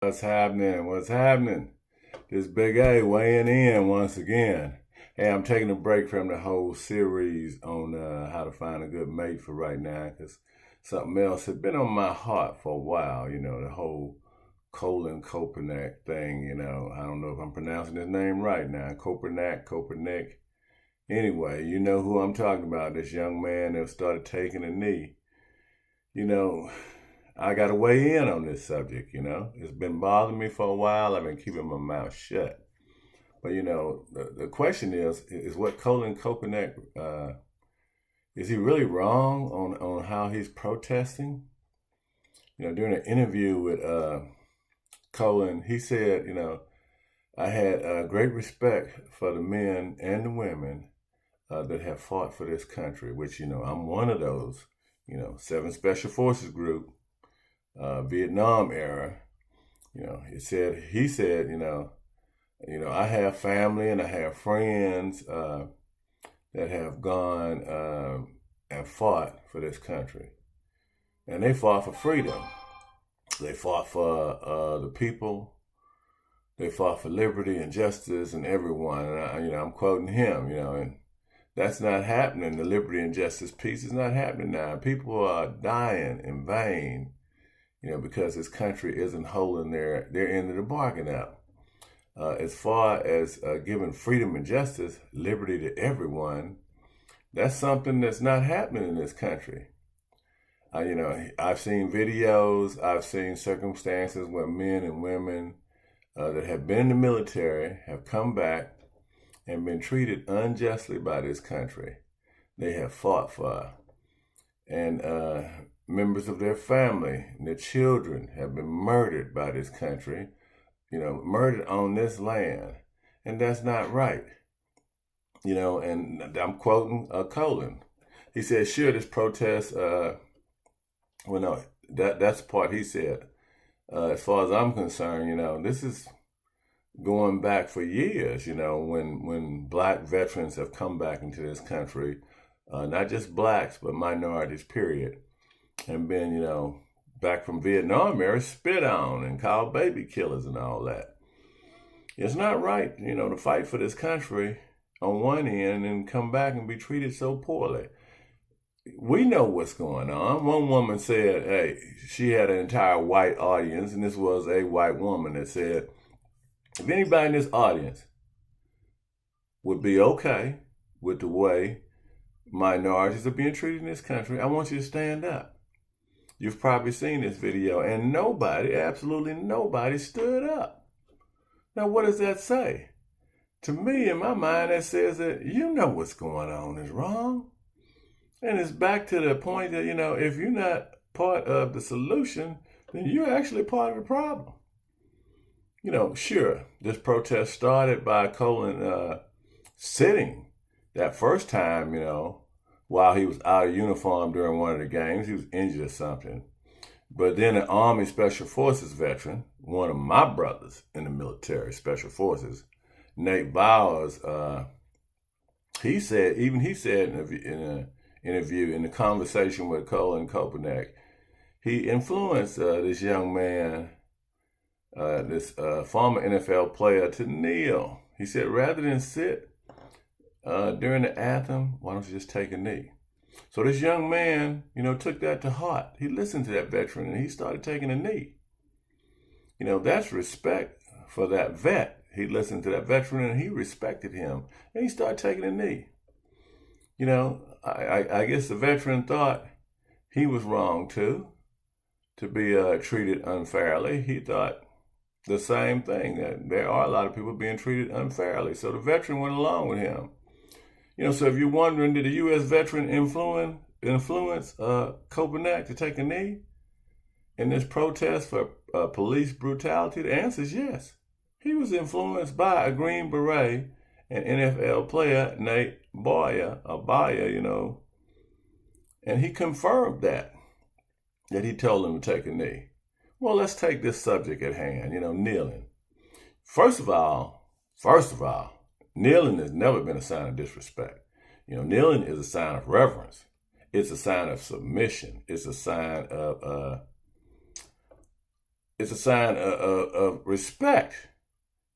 What's happening? What's happening? This Big A weighing in once again. Hey, I'm taking a break from the whole series on how to find a good mate for right now because something else had been on my heart for a while. The whole Colin Kaepernick thing. I don't know if I'm pronouncing his name right now. Kaepernick. Anyway, you know who I'm talking about. This young man that started taking a knee. You know, I got to weigh in on this subject. It's been bothering me for a while. I've been keeping my mouth shut. But, the question is what Colin Kaepernick, is he really wrong on how he's protesting? During an interview with Colin, he said, I had great respect for the men and the women that have fought for this country, which, I'm one of those, 7 Special Forces Group, Vietnam era. He said, I have family and I have friends that have gone and fought for this country, and they fought for freedom. They fought for the people. They fought for liberty and justice and everyone. And I'm quoting him. And that's not happening. The liberty and justice piece is not happening now. People are dying in vain. Because this country isn't holding their end of the bargain out. As far as giving freedom and justice, liberty to everyone, that's something that's not happening in this country. I've seen videos, I've seen circumstances where men and women that have been in the military have come back and been treated unjustly by this country. They have fought for. And members of their family and their children have been murdered by this country, murdered on this land. And that's not right. And I'm quoting Colin. He said, sure, this protest, no, that's the part he said. As far as I'm concerned, this is going back for years, when black veterans have come back into this country, not just blacks, but minorities, period, and been, back from Vietnam era, spit on and called baby killers and all that. It's not right, to fight for this country on one end and come back and be treated so poorly. We know what's going on. One woman said, hey, she had an entire white audience, and this was a white woman that said, if anybody in this audience would be okay with the way minorities are being treated in this country, I want you to stand up. You've probably seen this video, and absolutely nobody stood up. Now, what does that say? To me, in my mind, that says that what's going on is wrong. And it's back to the point that, if you're not part of the solution, then you're actually part of the problem. Sure, this protest started by Colin sitting that first time, while he was out of uniform during one of the games. He was injured or something. But then an Army Special Forces veteran, one of my brothers in the military, Special Forces, Nate Bowers, he said in an interview, in the conversation with Colin Kaepernick, he influenced this young man, this former NFL player, to kneel. He said, rather than sit during the anthem, why don't you just take a knee? So this young man, took that to heart. He listened to that veteran and he started taking a knee. That's respect for that vet. He listened to that veteran and he respected him and he started taking a knee. I guess the veteran thought he was wrong too, to be treated unfairly. He thought the same thing, that there are a lot of people being treated unfairly. So the veteran went along with him. So if you're wondering, did a U.S. veteran influence Kaepernick to take a knee in this protest for police brutality? The answer is yes. He was influenced by a Green Beret and NFL player, Nate Abaya, and he confirmed that he told him to take a knee. Well, let's take this subject at hand, kneeling. First of all, kneeling has never been a sign of disrespect. Kneeling is a sign of reverence. It's a sign of submission. It's a sign of it's a sign of respect.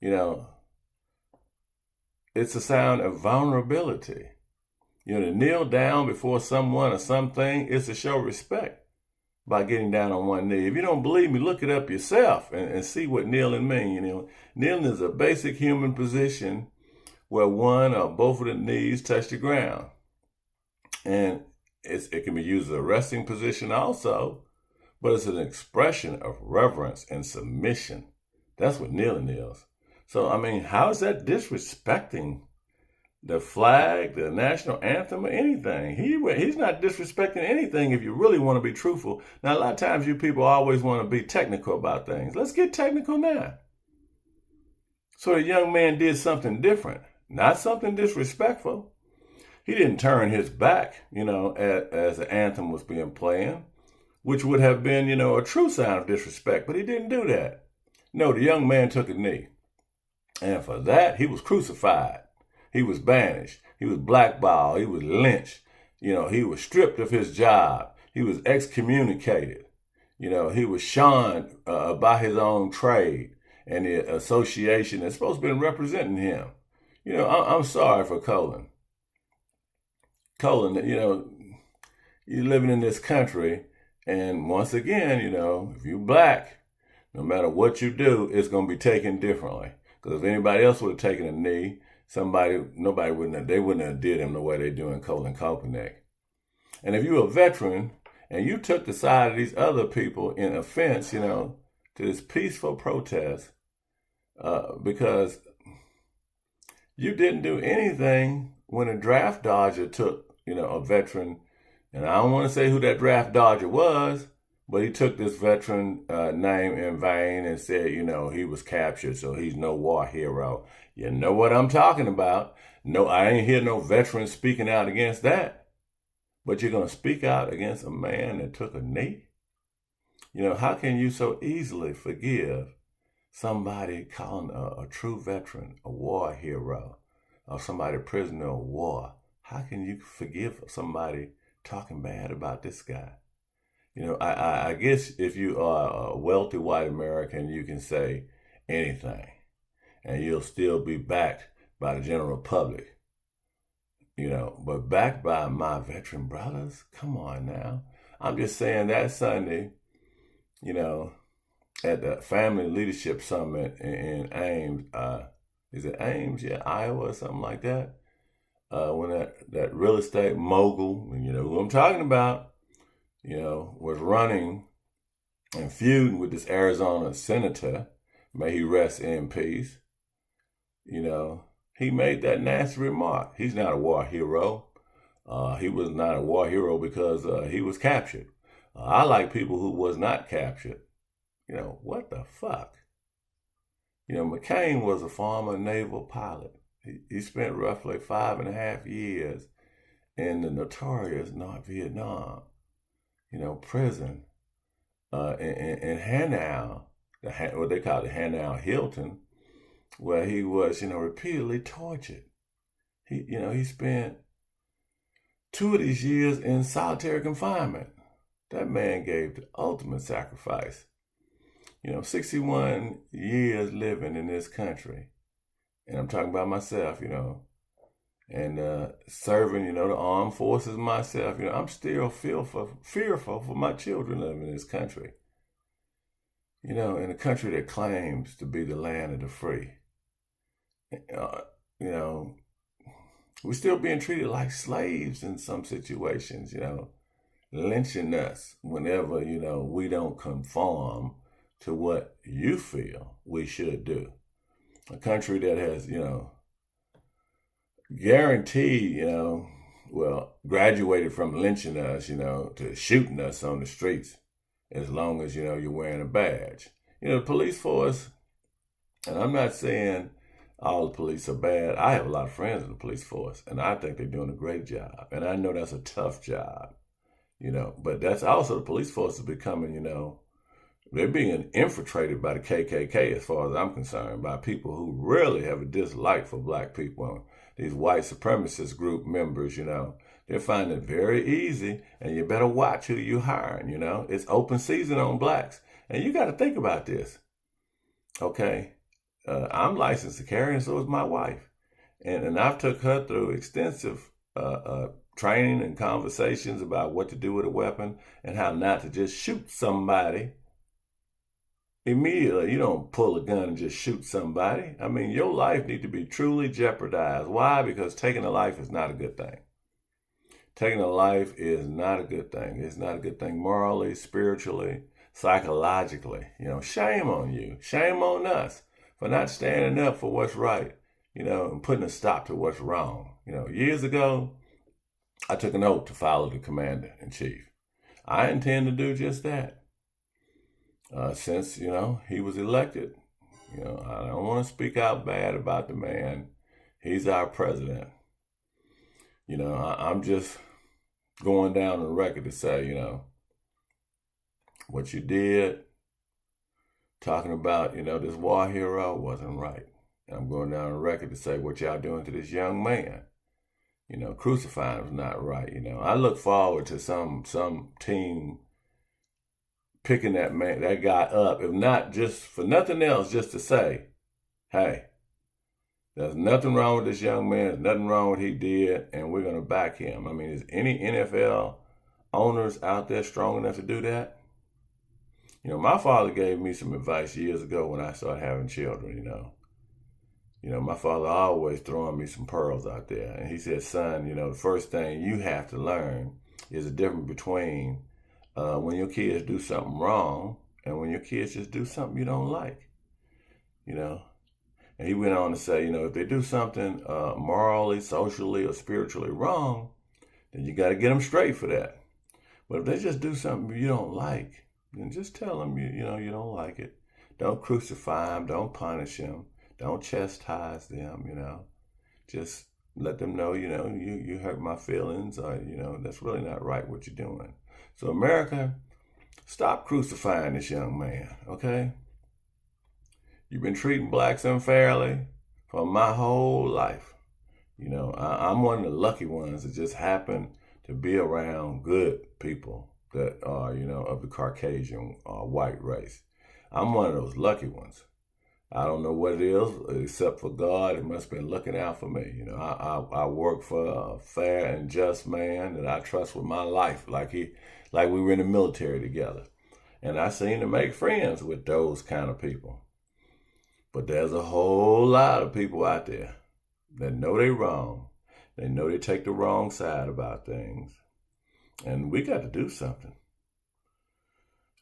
You know, it's a sign of vulnerability. You know, to kneel down before someone or something is to show respect by getting down on one knee. If you don't believe me, look it up yourself and see what kneeling means. You know, kneeling is a basic human position where one or both of the knees touch the ground. And it can be used as a resting position also, but it's an expression of reverence and submission. That's what kneeling is. So, I mean, how is that disrespecting the flag, the national anthem, or anything? He's not disrespecting anything if you really want to be truthful. Now, a lot of times you people always want to be technical about things. Let's get technical now. So the young man did something different, not something disrespectful. He didn't turn his back, you know, as the anthem was being played, which would have been, you know, a true sign of disrespect, but he didn't do that. No, the young man took a knee. And for that, he was crucified. He was banished. He was blackballed. He was lynched. You know, he was stripped of his job. He was excommunicated. You know, he was shunned by his own trade and the association that's supposed to be representing him. You know, I'm sorry for Colin. Colin, you know, you're living in this country, and once again, you know, if you're black, no matter what you do, it's going to be taken differently. Because if anybody else would have taken a knee, nobody wouldn't have did him the way they doing Colin Kaepernick. And if you're a veteran and you took the side of these other people in offense, you know, to this peaceful protest, because you didn't do anything when a draft dodger took, you know, a veteran, and I don't want to say who that draft dodger was, but he took this veteran name in vain and said, you know, he was captured, so he's no war hero. You know what I'm talking about. No, I ain't hear no veteran speaking out against that. But you're going to speak out against a man that took a knee? You know, how can you so easily forgive somebody calling a true veteran a war hero or somebody a prisoner of war? How can you forgive somebody talking bad about this guy? You know, I guess if you are a wealthy white American, you can say anything and you'll still be backed by the general public. You know, but backed by my veteran brothers? Come on now. I'm just saying that Sunday, you know, at the Family Leadership Summit in Ames, is it Ames? Yeah, Iowa or something like that. When that real estate mogul, and you know who I'm talking about, you know, was running and feuding with this Arizona senator, may he rest in peace, you know, he made that nasty remark. He's not a war hero. He was not a war hero because he was captured. I like people who was not captured. You know, what the fuck? You know, McCain was a former naval pilot. He spent roughly 5.5 years in the notorious North Vietnam, you know, prison in Hanau, what they call the Hanau Hilton, where he was, you know, repeatedly tortured. He spent 2 of these years in solitary confinement. That man gave the ultimate sacrifice. You know, 61 years living in this country. And I'm talking about myself, you know, and serving, you know, the armed forces myself. You know, I'm still fearful for my children living in this country. You know, in a country that claims to be the land of the free. You know, we're still being treated like slaves in some situations, you know, lynching us whenever, you know, we don't conform to what you feel we should do. A country that has, you know, guaranteed, you know, well, graduated from lynching us, you know, to shooting us on the streets as long as, you know, you're wearing a badge. You know, the police force, and I'm not saying all the police are bad. I have a lot of friends in the police force, and I think they're doing a great job. And I know that's a tough job, you know, but that's also the police force is becoming, you know, they're being infiltrated by the KKK as far as I'm concerned, by people who really have a dislike for black people. These white supremacist group members, you know, they're finding it very easy, and you better watch who you're hiring, you know. It's open season on blacks, And you got to think about this, okay? I'm licensed to carry, and so is my wife. And I've took her through extensive training and conversations about what to do with a weapon and how not to just shoot somebody immediately. You don't pull a gun and just shoot somebody. I mean, your life needs to be truly jeopardized. Why? Because taking a life is not a good thing. Taking a life is not a good thing. It's not a good thing morally, spiritually, psychologically. Shame on you. Shame on us for not standing up for what's right, and putting a stop to what's wrong. Years ago, I took an oath to follow the commander-in-chief. I intend to do just that. Since, he was elected, I don't want to speak out bad about the man. He's our president. I'm just going down the record to say, what you did, talking about, this war hero wasn't right. And I'm going down the record to say what y'all doing to this young man, crucifying him is not right. I look forward to some team picking that guy up, if not just for nothing else, just to say, hey, there's nothing wrong with this young man. There's nothing wrong with what he did, and we're going to back him. I mean, is any NFL owners out there strong enough to do that? My father gave me some advice years ago when I started having children, my father always throwing me some pearls out there. And he said, son, the first thing you have to learn is the difference between when your kids do something wrong and when your kids just do something you don't like, And he went on to say, if they do something morally, socially, or spiritually wrong, then you got to get them straight for that. But if they just do something you don't like, then just tell them, you don't like it. Don't crucify them. Don't punish them. Don't chastise them, Just let them know, you hurt my feelings, or, that's really not right what you're doing. So America, stop crucifying this young man, okay? You've been treating blacks unfairly for my whole life. I'm one of the lucky ones that just happen to be around good people that are, of the Caucasian or white race. I'm one of those lucky ones. I don't know what it is, except for God. It must have been looking out for me. I work for a fair and just man that I trust with my life, like we were in the military together. And I seem to make friends with those kind of people. But there's a whole lot of people out there that know they're wrong. They know they take the wrong side about things. And we got to do something.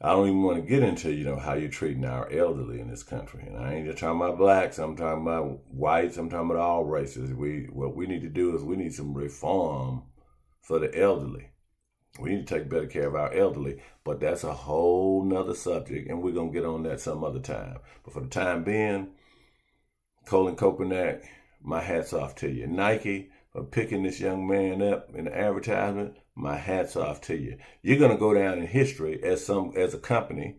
I don't even want to get into, how you're treating our elderly in this country. And I ain't just talking about blacks. I'm talking about whites. I'm talking about all races. What we need to do is we need some reform for the elderly. We need to take better care of our elderly. But that's a whole nother subject, and we're going to get on that some other time. But for the time being, Colin Kaepernick, my hat's off to you. Nike, for picking this young man up in the advertisement, my hat's off to you. You're going to go down in history as a company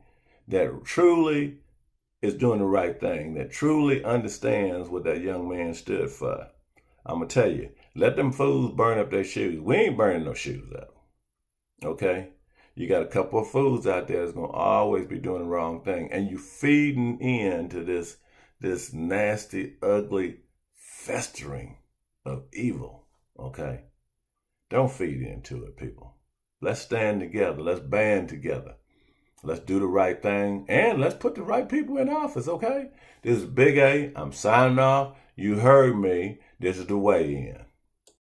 that truly is doing the right thing, that truly understands what that young man stood for. I'm going to tell you, let them fools burn up their shoes. We ain't burning no shoes up. Okay? You got a couple of fools out there that's going to always be doing the wrong thing. And you feeding into this nasty, ugly festering of evil. Okay? Don't feed into it, people. Let's stand together. Let's band together. Let's do the right thing. And let's put the right people in office, okay? This is Big A. I'm signing off. You heard me. This is the way in.